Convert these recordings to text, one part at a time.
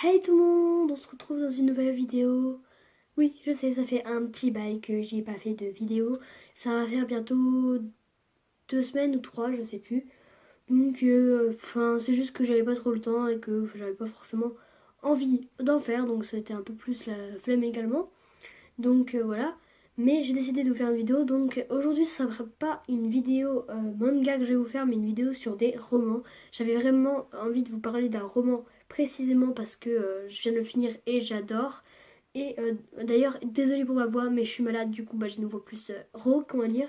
Hey tout le monde, on se retrouve dans une nouvelle vidéo. Oui, je sais, ça fait un petit bail que j'ai pas fait de vidéo. Ça va faire bientôt 2 semaines ou 3, je sais plus. Donc, c'est juste que j'avais pas trop le temps et que j'avais pas forcément envie d'en faire. Donc, c'était un peu plus la flemme également. Donc, voilà. Mais j'ai décidé de vous faire une vidéo. Donc, aujourd'hui, ça sera pas une vidéo manga que je vais vous faire, mais une vidéo sur des romans. J'avais vraiment envie de vous parler d'un roman précisément parce que je viens de le finir et j'adore. Et d'ailleurs, désolée pour ma voix, mais je suis malade, du coup, j'ai une voix plus rauque, on va dire.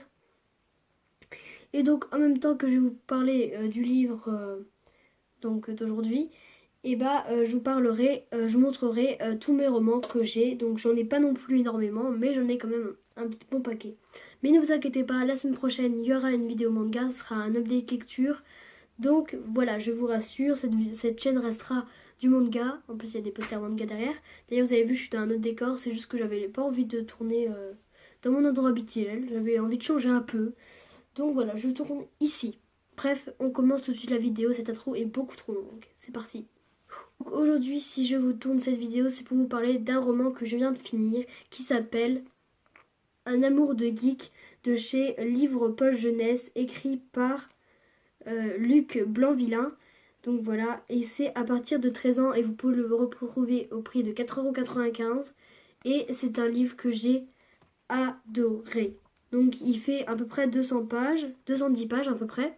Et donc, en même temps que je vais vous parler du livre d'aujourd'hui, je vous montrerai tous mes romans que j'ai. Donc, j'en ai pas non plus énormément, mais j'en ai quand même un petit bon paquet. Mais ne vous inquiétez pas, la semaine prochaine, il y aura une vidéo manga, ce sera un update lecture. Donc voilà, je vous rassure, cette chaîne restera du manga. En plus, il y a des posters manga derrière. D'ailleurs, vous avez vu, je suis dans un autre décor. C'est juste que j'avais pas envie de tourner dans mon endroit habituel. J'avais envie de changer un peu. Donc voilà, je tourne ici. Bref, on commence tout de suite la vidéo. Cette intro est beaucoup trop longue. C'est parti. Donc aujourd'hui, si je vous tourne cette vidéo, c'est pour vous parler d'un roman que je viens de finir qui s'appelle Un amour de geek de chez Livre Poche Jeunesse, écrit par Luc Blanvillain. Donc voilà, et c'est à partir de 13 ans et vous pouvez le retrouver au prix de 4,95 €. Et c'est un livre que j'ai adoré. Donc il fait à peu près 200 pages, 210 pages à peu près.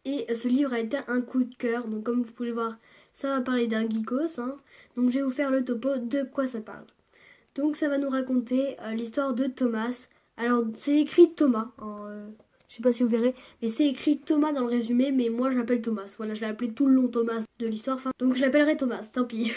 Et ce livre a été un coup de cœur. Donc comme vous pouvez le voir, ça va parler d'un geekos. Donc je vais vous faire le topo de quoi ça parle. Donc ça va nous raconter l'histoire de Thomas. Alors c'est écrit Thomas, je sais pas si vous verrez, mais c'est écrit Thomas dans le résumé, mais moi je l'appelle Thomas. Voilà, je l'ai appelé tout le long Thomas de l'histoire, donc je l'appellerai Thomas, tant pis.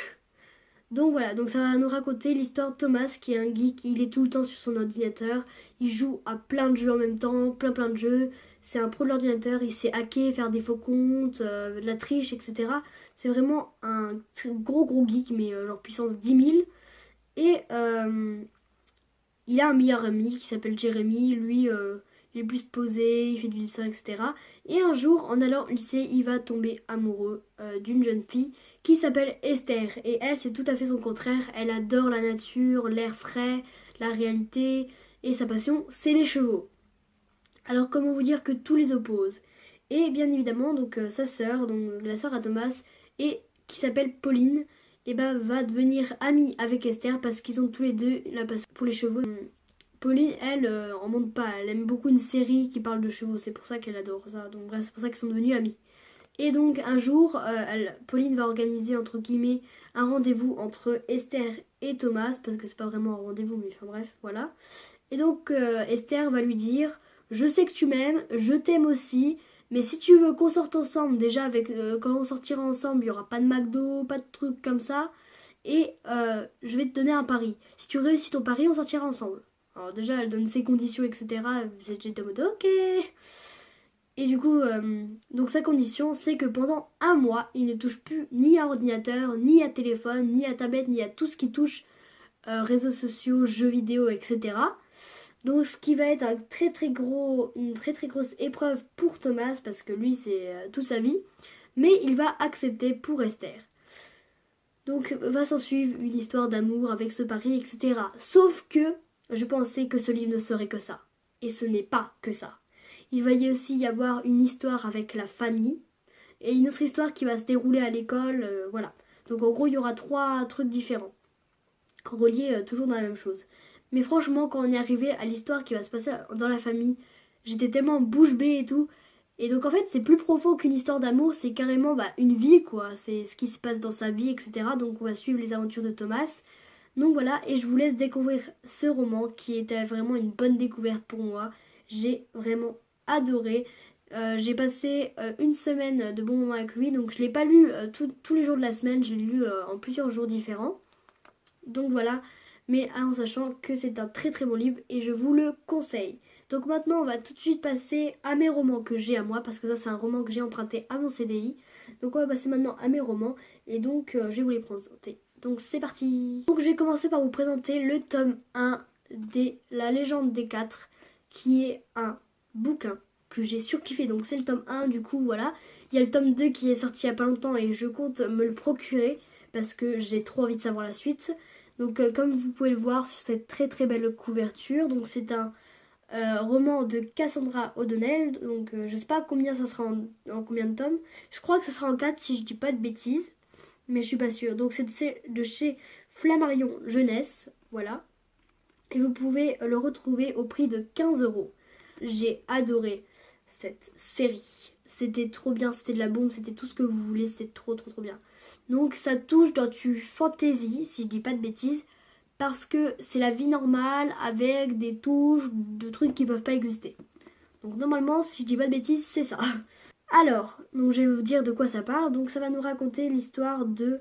Donc voilà, donc ça va nous raconter l'histoire de Thomas qui est un geek, il est tout le temps sur son ordinateur, il joue à plein de jeux en même temps, plein de jeux, c'est un pro de l'ordinateur, il sait hacker, faire des faux comptes, de la triche, etc. C'est vraiment un gros geek, mais genre puissance 10 000. Et il a un meilleur ami qui s'appelle Jérémy. Lui, il est plus posé, il fait du dessin, etc. Et un jour, en allant au lycée, il va tomber amoureux d'une jeune fille qui s'appelle Esther. Et elle, c'est tout à fait son contraire. Elle adore la nature, l'air frais, la réalité. Et sa passion, c'est les chevaux. Alors, comment vous dire que tout les oppose? Et bien évidemment, donc sa sœur, donc la sœur à Thomas, et qui s'appelle Pauline, et va devenir amie avec Esther parce qu'ils ont tous les deux la passion pour les chevaux. Pauline, elle, en monte pas. Elle aime beaucoup une série qui parle de chevaux. C'est pour ça qu'elle adore ça. Donc bref, c'est pour ça qu'ils sont devenus amis. Et donc un jour, Pauline va organiser entre guillemets un rendez-vous entre Esther et Thomas parce que c'est pas vraiment un rendez-vous, mais enfin bref, voilà. Et donc Esther va lui dire: je sais que tu m'aimes, je t'aime aussi, mais si tu veux qu'on sorte ensemble, déjà quand on sortira ensemble, il y aura pas de McDo, pas de trucs comme ça. Et je vais te donner un pari. Si tu réussis ton pari, on sortira ensemble. Alors déjà, elle donne ses conditions, etc. J'étais en mode ok. Et du coup, donc sa condition, c'est que pendant un mois, il ne touche plus ni à ordinateur, ni à téléphone, ni à tablette, ni à tout ce qui touche réseaux sociaux, jeux vidéo, etc. Donc ce qui va être une très grosse épreuve pour Thomas, parce que lui, c'est toute sa vie. Mais il va accepter pour Esther. Donc va s'en suivre une histoire d'amour avec ce pari, etc. Sauf que je pensais que ce livre ne serait que ça. Et ce n'est pas que ça. Il va y aussi y avoir une histoire avec la famille et une autre histoire qui va se dérouler à l'école, voilà. Donc en gros, il y aura 3 trucs différents, reliés toujours dans la même chose. Mais franchement, quand on est arrivé à l'histoire qui va se passer dans la famille, j'étais tellement bouche bée et tout. Et donc en fait, c'est plus profond qu'une histoire d'amour, c'est carrément une vie, quoi. C'est ce qui se passe dans sa vie, etc. Donc on va suivre les aventures de Thomas. Donc voilà, et je vous laisse découvrir ce roman qui était vraiment une bonne découverte pour moi. J'ai vraiment adoré. J'ai passé une semaine de bons moments avec lui, donc je ne l'ai pas lu tous les jours de la semaine, je l'ai lu en plusieurs jours différents. Donc voilà, mais en sachant que c'est un très bon livre et je vous le conseille. Donc maintenant on va tout de suite passer à mes romans que j'ai à moi, parce que ça c'est un roman que j'ai emprunté à mon CDI. Donc on va passer maintenant à mes romans et donc je vais vous les présenter. Donc c'est parti. Donc je vais commencer par vous présenter le tome 1 de La Légende des 4, qui est un bouquin que j'ai surkiffé. Donc c'est le tome 1, du coup voilà. Il y a le tome 2 qui est sorti il y a pas longtemps et je compte me le procurer parce que j'ai trop envie de savoir la suite. Donc comme vous pouvez le voir sur cette très très belle couverture, donc c'est un roman de Cassandra O'Donnell, donc je sais pas combien ça sera en combien de tomes. Je crois que ça sera en 4 si je dis pas de bêtises, mais je suis pas sûre. Donc c'est de chez Flammarion Jeunesse, voilà. Et vous pouvez le retrouver au prix de 15 €. J'ai adoré cette série. C'était trop bien, c'était de la bombe, c'était tout ce que vous voulez, c'était trop trop trop bien. Donc ça touche dans du fantasy, si je dis pas de bêtises, parce que c'est la vie normale avec des touches de trucs qui peuvent pas exister. Donc normalement, si je dis pas de bêtises, c'est ça. Alors, donc je vais vous dire de quoi ça parle. Donc ça va nous raconter l'histoire de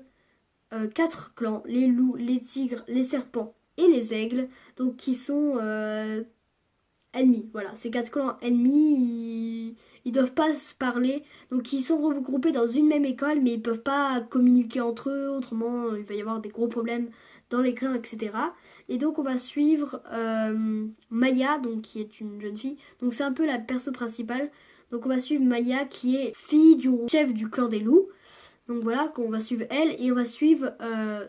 4 clans, les loups, les tigres, les serpents et les aigles, donc qui sont ennemis. Voilà, ces 4 clans ennemis, ils doivent pas se parler, donc ils sont regroupés dans une même école, mais ils peuvent pas communiquer entre eux, autrement il va y avoir des gros problèmes dans les clans, etc. Et donc on va suivre Maya, donc qui est une jeune fille, donc c'est un peu la perso principale. Donc on va suivre Maya qui est fille du chef du clan des loups. Donc voilà, qu'on va suivre elle et on va suivre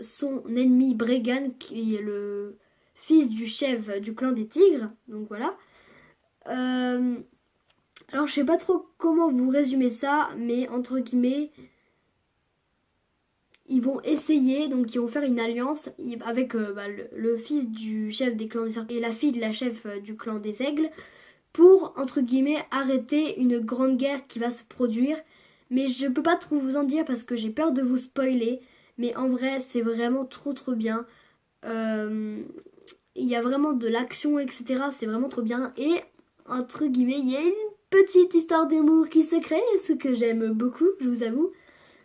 son ennemi Bregan qui est le fils du chef du clan des tigres. Donc voilà. Alors je sais pas trop comment vous résumer ça, mais entre guillemets, ils vont essayer, donc ils vont faire une alliance avec le fils du chef des clans des serpents et la fille de la chef du clan des aigles pour, entre guillemets, arrêter une grande guerre qui va se produire. Mais je peux pas trop vous en dire parce que j'ai peur de vous spoiler. Mais en vrai, c'est vraiment trop trop bien. Il y a vraiment de l'action, etc. C'est vraiment trop bien. Et, entre guillemets, il y a une petite histoire d'amour qui se crée, ce que j'aime beaucoup, je vous avoue.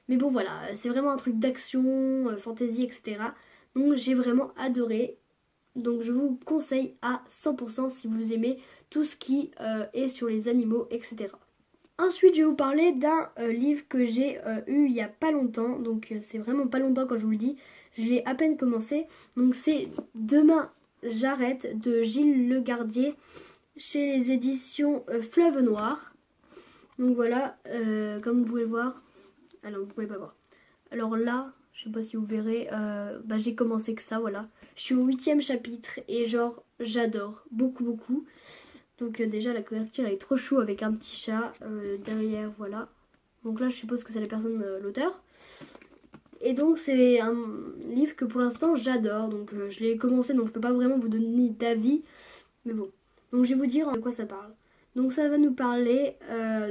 Mais bon, voilà, c'est vraiment un truc d'action, fantasy, etc. Donc j'ai vraiment adoré. Donc je vous conseille à 100% si vous aimez tout ce qui est sur les animaux, etc. Ensuite, je vais vous parler d'un livre que j'ai eu il y a pas longtemps. Donc c'est vraiment pas longtemps quand je vous le dis. Je l'ai à peine commencé. Donc c'est Demain j'arrête de Gilles Legardier chez les éditions Fleuve Noir. Donc voilà, comme vous pouvez le voir. Alors vous pouvez pas voir. Alors là, je sais pas si vous verrez, j'ai commencé que ça, voilà. Je suis au 8e chapitre et genre j'adore beaucoup beaucoup. Donc déjà la couverture elle est trop chou avec un petit chat derrière, voilà. Donc là je suppose que c'est la personne, l'auteur. Et donc c'est un livre que pour l'instant j'adore. Donc je l'ai commencé donc je peux pas vraiment vous donner d'avis. Mais bon. Donc je vais vous dire de quoi ça parle. Donc ça va nous parler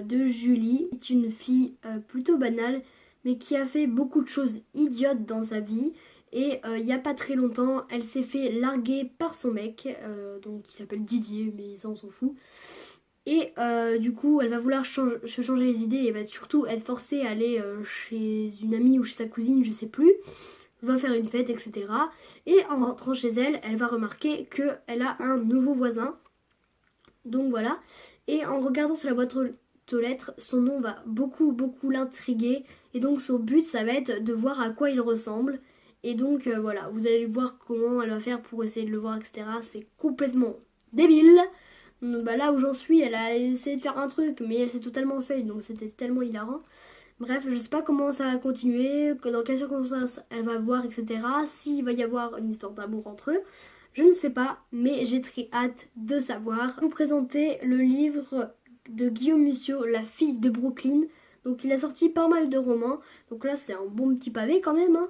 de Julie, qui est une fille plutôt banale, mais qui a fait beaucoup de choses idiotes dans sa vie. Et il n'y a pas très longtemps, elle s'est fait larguer par son mec, donc qui s'appelle Didier, mais ça on s'en fout. Et du coup, elle va vouloir se changer les idées et va surtout être forcée à aller chez une amie ou chez sa cousine, je sais plus. Va faire une fête, etc. Et en rentrant chez elle, elle va remarquer qu'elle a un nouveau voisin. Donc voilà. Et en regardant sur la boîte aux lettres, son nom va beaucoup beaucoup l'intriguer. Et donc son but, ça va être de voir à quoi il ressemble. Et donc voilà, vous allez voir comment elle va faire pour essayer de le voir, etc. C'est complètement débile. Donc, là où j'en suis, elle a essayé de faire un truc, mais elle s'est totalement fail, donc c'était tellement hilarant. Bref, je sais pas comment ça va continuer, dans quelles circonstances elle va voir, etc. S'il va y avoir une histoire d'amour entre eux, je ne sais pas, mais j'ai très hâte de savoir. Je vais vous présenter le livre de Guillaume Musso, La fille de Brooklyn. Donc il a sorti pas mal de romans, donc là c'est un bon petit pavé quand même, hein.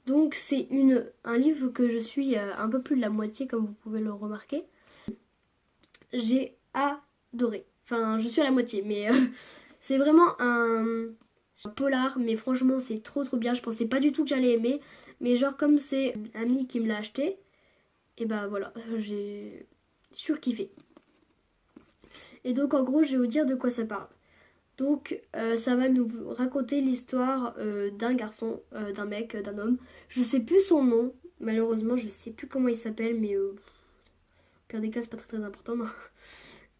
Donc c'est un livre que je suis un peu plus de la moitié, comme vous pouvez le remarquer. J'ai adoré. Enfin, je suis à la moitié, mais c'est vraiment un polar, mais franchement, c'est trop trop bien. Je pensais pas du tout que j'allais aimer, mais genre, comme c'est un ami qui me l'a acheté, et bah voilà, j'ai surkiffé. Et donc, en gros, je vais vous dire de quoi ça parle. Donc ça va nous raconter l'histoire d'un garçon, d'un mec, d'un homme. Je sais plus son nom, malheureusement je sais plus comment il s'appelle, mais au pire des cas c'est pas très très important.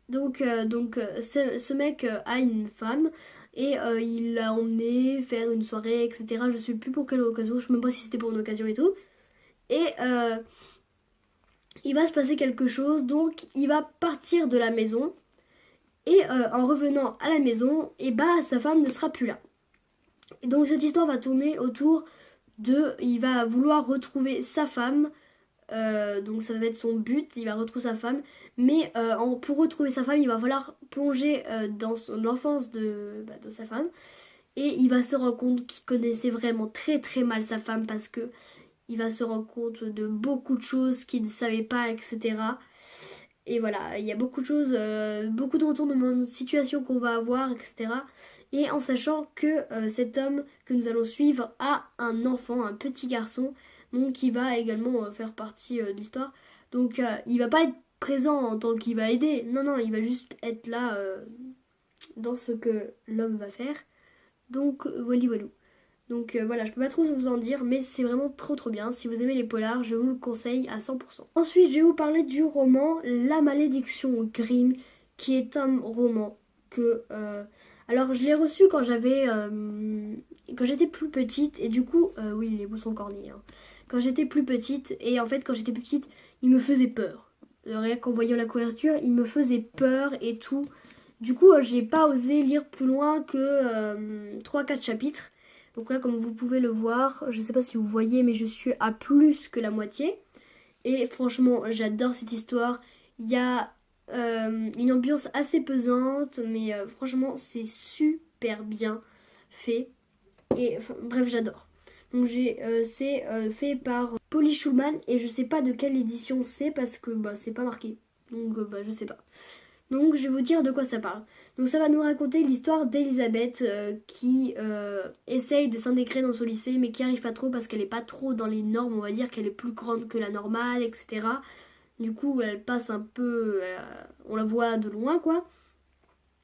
Donc ce mec a une femme et il l'a emmené faire une soirée, etc. Je sais plus pour quelle occasion, je sais même pas si c'était pour une occasion et tout. Et il va se passer quelque chose, donc il va partir de la maison. Et en revenant à la maison, et sa femme ne sera plus là. Et donc cette histoire va tourner autour il va vouloir retrouver sa femme. Donc ça va être son but, il va retrouver sa femme. Mais pour retrouver sa femme, il va falloir plonger dans l'enfance de sa femme. Et il va se rendre compte qu'il connaissait vraiment très très mal sa femme parce que il va se rendre compte de beaucoup de choses qu'il ne savait pas, etc. Et voilà, il y a beaucoup de choses, beaucoup de retournements de situation qu'on va avoir, etc. Et en sachant que cet homme que nous allons suivre a un enfant, un petit garçon, donc qui va également faire partie de l'histoire. Donc il va pas être présent en tant qu'il va aider, non, il va juste être là dans ce que l'homme va faire. Donc voilà. Donc voilà, je peux pas trop vous en dire, mais c'est vraiment trop bien. Si vous aimez les polars, je vous le conseille à 100%. Ensuite, je vais vous parler du roman La Malédiction Grimm, qui est un roman que... alors, je l'ai reçu quand j'étais plus petite, et du coup... oui, les bouts sont cornés. Hein. Quand j'étais plus petite, et en fait, quand j'étais plus petite, il me faisait peur. Rien qu'en voyant la couverture, il me faisait peur et tout. Du coup, j'ai pas osé lire plus loin que 3-4 chapitres. Donc là, comme vous pouvez le voir, je sais pas si vous voyez, mais je suis à plus que la moitié. Et franchement, j'adore cette histoire. Il y a une ambiance assez pesante, mais franchement, c'est super bien fait. Et bref, j'adore. Donc c'est fait par Polly Schulman et je sais pas de quelle édition c'est parce que c'est pas marqué. Donc je sais pas. Donc je vais vous dire de quoi ça parle. Donc ça va nous raconter l'histoire d'Elisabeth qui essaye de s'intégrer dans son lycée mais qui arrive pas trop parce qu'elle est pas trop dans les normes, on va dire qu'elle est plus grande que la normale, etc. Du coup elle passe un peu, on la voit de loin quoi.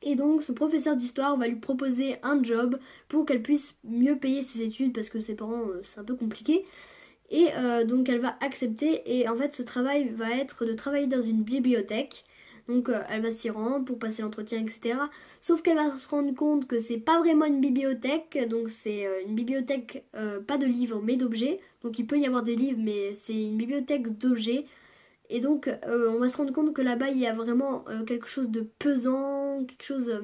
Et donc ce professeur d'histoire va lui proposer un job pour qu'elle puisse mieux payer ses études parce que ses parents c'est un peu compliqué. Et donc elle va accepter et en fait ce travail va être de travailler dans une bibliothèque. Donc elle va s'y rendre pour passer l'entretien, etc. Sauf qu'elle va se rendre compte que c'est pas vraiment une bibliothèque. Donc c'est une bibliothèque pas de livres mais d'objets. Donc il peut y avoir des livres mais c'est une bibliothèque d'objets. Et donc on va se rendre compte que là-bas il y a vraiment quelque chose de pesant, quelque chose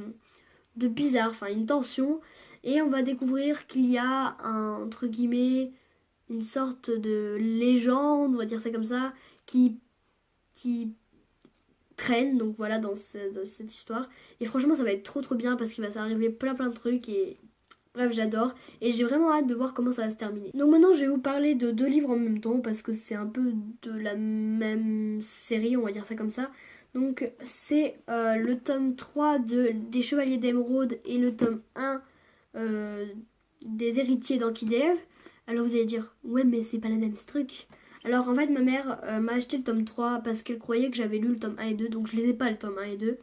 de bizarre, enfin une tension. Et on va découvrir qu'il y a entre guillemets une sorte de légende, on va dire ça comme ça, qui traîne donc voilà dans cette histoire. Et franchement ça va être trop bien parce qu'il va s'arriver plein de trucs et bref j'adore et j'ai vraiment hâte de voir comment ça va se terminer. Donc maintenant je vais vous parler de 2 livres en même temps parce que c'est un peu de la même série, on va dire ça comme ça. Donc c'est le tome 3 des Chevaliers d'Émeraude et le tome 1 des Héritiers d'Ankidev. Alors vous allez dire ouais mais c'est pas la même truc. Alors en fait ma mère m'a acheté le tome 3 parce qu'elle croyait que j'avais lu le tome 1 et 2. Donc je les ai pas le tome 1 et 2.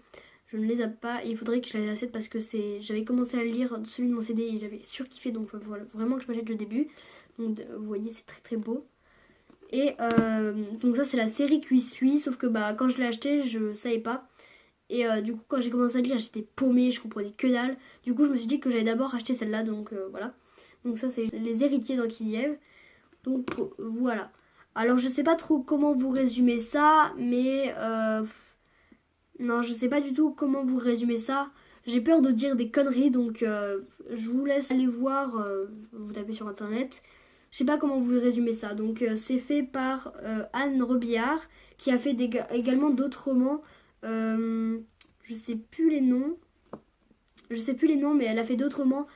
Je ne les ai pas et il faudrait que je les achète parce que j'avais commencé à lire celui de mon CD et j'avais surkiffé. Donc voilà, vraiment que je m'achète le début. Donc vous voyez c'est très beau. Et donc ça c'est la série qui suit. Sauf que quand je l'ai acheté je savais pas. Et du coup quand j'ai commencé à lire j'étais paumée, je comprenais que dalle. Du coup je me suis dit que j'allais d'abord acheter celle-là. Donc voilà. Donc ça c'est les Héritiers d'Ankidev. Donc voilà. Alors je sais pas trop comment vous résumer ça, mais non je sais pas du tout comment vous résumer ça. J'ai peur de dire des conneries donc je vous laisse aller voir, vous tapez sur internet. Je sais pas comment vous résumer ça. Donc c'est fait par Anne Robillard qui a fait également d'autres romans. Je sais plus les noms. Mais elle a fait d'autres romans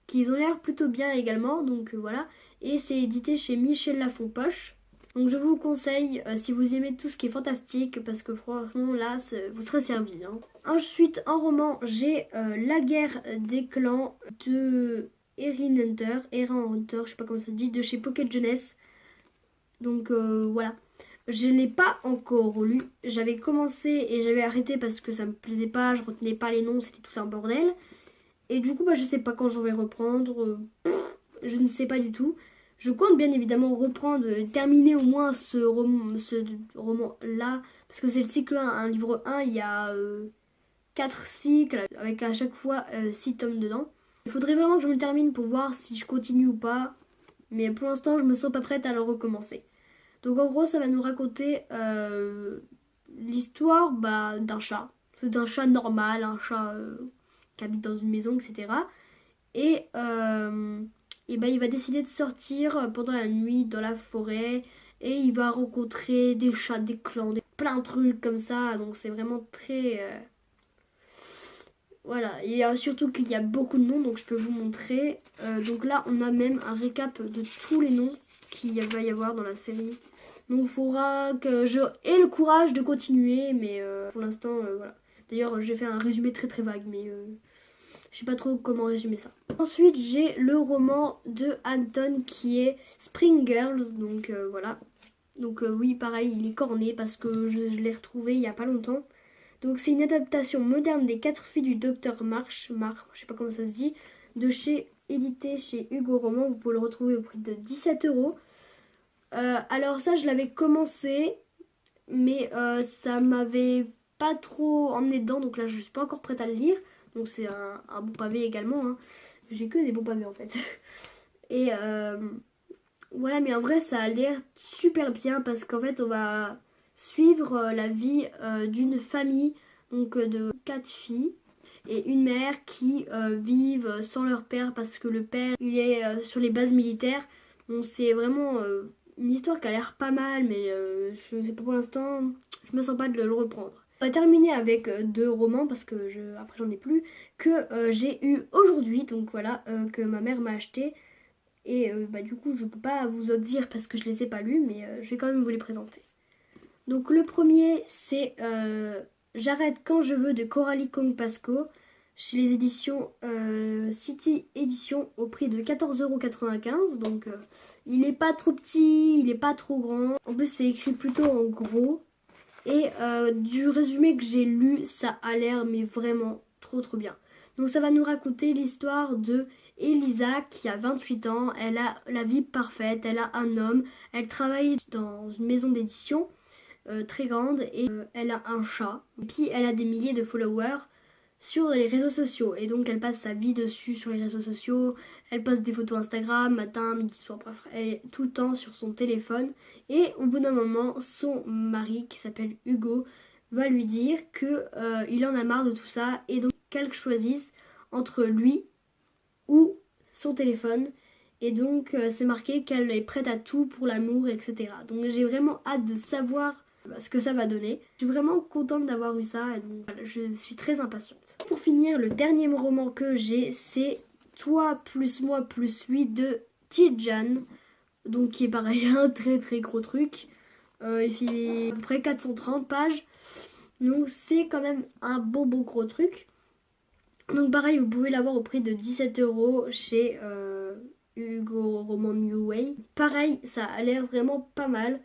qui ont l'air plutôt bien également. Donc voilà. Et c'est édité chez Michel Lafon-Poche. Donc je vous conseille si vous aimez tout ce qui est fantastique parce que franchement là vous serez servi. Hein. Ensuite en roman j'ai La guerre des clans de Erin Hunter, je sais pas comment ça se dit, de chez Pocket Jeunesse. Donc voilà. Je n'ai pas encore lu. J'avais commencé et j'avais arrêté parce que ça me plaisait pas, je retenais pas les noms, c'était tout un bordel. Et du coup je sais pas quand j'en vais reprendre. Je ne sais pas du tout. Je compte bien évidemment reprendre, terminer au moins ce roman-là, parce que c'est le cycle 1, un livre 1, il y a 4 cycles, avec à chaque fois 6 tomes dedans. Il faudrait vraiment que je me le termine pour voir si je continue ou pas, mais pour l'instant je me sens pas prête à le recommencer. Donc en gros ça va nous raconter l'histoire d'un chat. C'est un chat normal, un chat qui habite dans une maison, etc. Et et ben il va décider de sortir pendant la nuit dans la forêt et il va rencontrer des chats, des clans, plein de trucs comme ça. Donc c'est vraiment très... Voilà, et surtout qu'il y a beaucoup de noms, donc je peux vous montrer. Donc là, on a même un récap de tous les noms qu'il va y avoir dans la série. Donc il faudra que je aie le courage de continuer, mais pour l'instant, voilà. D'ailleurs, j'ai fait un résumé très très vague, mais je sais pas trop comment résumer ça. Ensuite, j'ai le roman de Anton qui est Spring Girls, donc voilà. Donc oui, pareil, il est corné parce que je l'ai retrouvé il y a pas longtemps. Donc c'est une adaptation moderne des 4 filles du docteur March, je sais pas comment ça se dit, édité chez Hugo Roman. Vous pouvez le retrouver au prix de 17 €. Alors ça, je l'avais commencé, mais ça m'avait pas trop emmené dedans, donc là je suis pas encore prête à le lire. Donc c'est un bon pavé également, hein. J'ai que des bons pavés en fait. Et voilà, mais en vrai ça a l'air super bien parce qu'en fait on va suivre la vie d'une famille, donc de 4 filles et une mère qui vivent sans leur père parce que le père il est sur les bases militaires. Donc c'est vraiment une histoire qui a l'air pas mal, mais je sais pas, pour l'instant je me sens pas de le reprendre. On va terminer avec 2 romans parce que après j'en ai plus, que j'ai eu aujourd'hui, donc voilà, que ma mère m'a acheté. Et du coup je peux pas vous en dire parce que je les ai pas lus, mais je vais quand même vous les présenter. Donc le premier c'est J'arrête quand je veux de Coralie Kong-Pasco chez les éditions City Édition au prix de 14,95 €. Donc il est pas trop petit, il est pas trop grand. En plus c'est écrit plutôt en gros. Et du résumé que j'ai lu, ça a l'air mais vraiment trop bien. Donc ça va nous raconter l'histoire de Elisa qui a 28 ans. Elle a la vie parfaite, elle a un homme, elle travaille dans une maison d'édition très grande et elle a un chat. Et puis elle a des milliers de followers sur les réseaux sociaux et donc elle passe sa vie dessus sur les réseaux sociaux. Elle poste des photos Instagram matin, midi, soir, bref, elle est tout le temps sur son téléphone. Et au bout d'un moment, son mari qui s'appelle Hugo va lui dire que il en a marre de tout ça et donc qu'elle choisisse entre lui ou son téléphone. Et donc c'est marqué qu'elle est prête à tout pour l'amour, etc. Donc j'ai vraiment hâte de savoir ce que ça va donner. Je suis vraiment contente d'avoir eu ça et donc voilà, je suis très impatiente. Pour finir, le dernier roman que j'ai, c'est Toi plus moi plus lui de Tidjane. Donc qui est pareil, un très gros truc. Il fait à peu près 430 pages. Donc c'est quand même un bon gros truc. Donc pareil, vous pouvez l'avoir au prix de 17 € chez Hugo Roman New Way. Pareil, ça a l'air vraiment pas mal.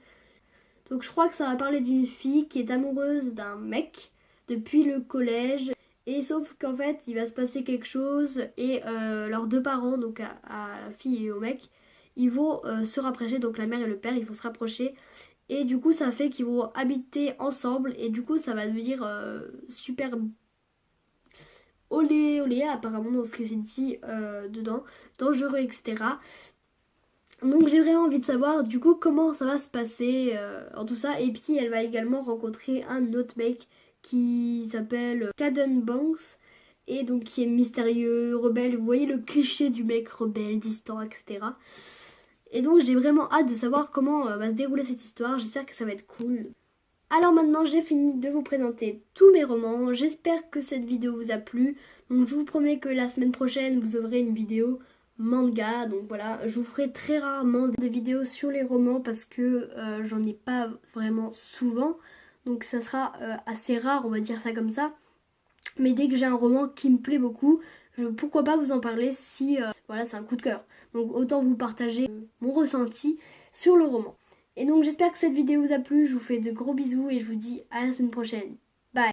Donc je crois que ça va parler d'une fille qui est amoureuse d'un mec depuis le collège. Et sauf qu'en fait, il va se passer quelque chose et leurs 2 parents, donc à la fille et au mec, ils vont se rapprocher. Donc la mère et le père, ils vont se rapprocher. Et du coup, ça fait qu'ils vont habiter ensemble. Et du coup, ça va devenir super olé apparemment dans ce que c'est dit dedans. Dangereux, etc. Donc j'ai vraiment envie de savoir du coup comment ça va se passer en tout ça. Et puis elle va également rencontrer un autre mec qui s'appelle Caden Banks. Et donc qui est mystérieux, rebelle. Vous voyez le cliché du mec rebelle, distant, etc. Et donc j'ai vraiment hâte de savoir comment va se dérouler cette histoire. J'espère que ça va être cool. Alors maintenant j'ai fini de vous présenter tous mes romans. J'espère que cette vidéo vous a plu. Donc je vous promets que la semaine prochaine vous aurez une vidéo manga. Donc voilà, je vous ferai très rarement des vidéos sur les romans parce que j'en ai pas vraiment souvent. Donc ça sera assez rare, on va dire ça comme ça. Mais dès que j'ai un roman qui me plaît beaucoup, pourquoi pas vous en parler si voilà, c'est un coup de cœur. Donc autant vous partager mon ressenti sur le roman. Et donc j'espère que cette vidéo vous a plu, je vous fais de gros bisous et je vous dis à la semaine prochaine. Bye.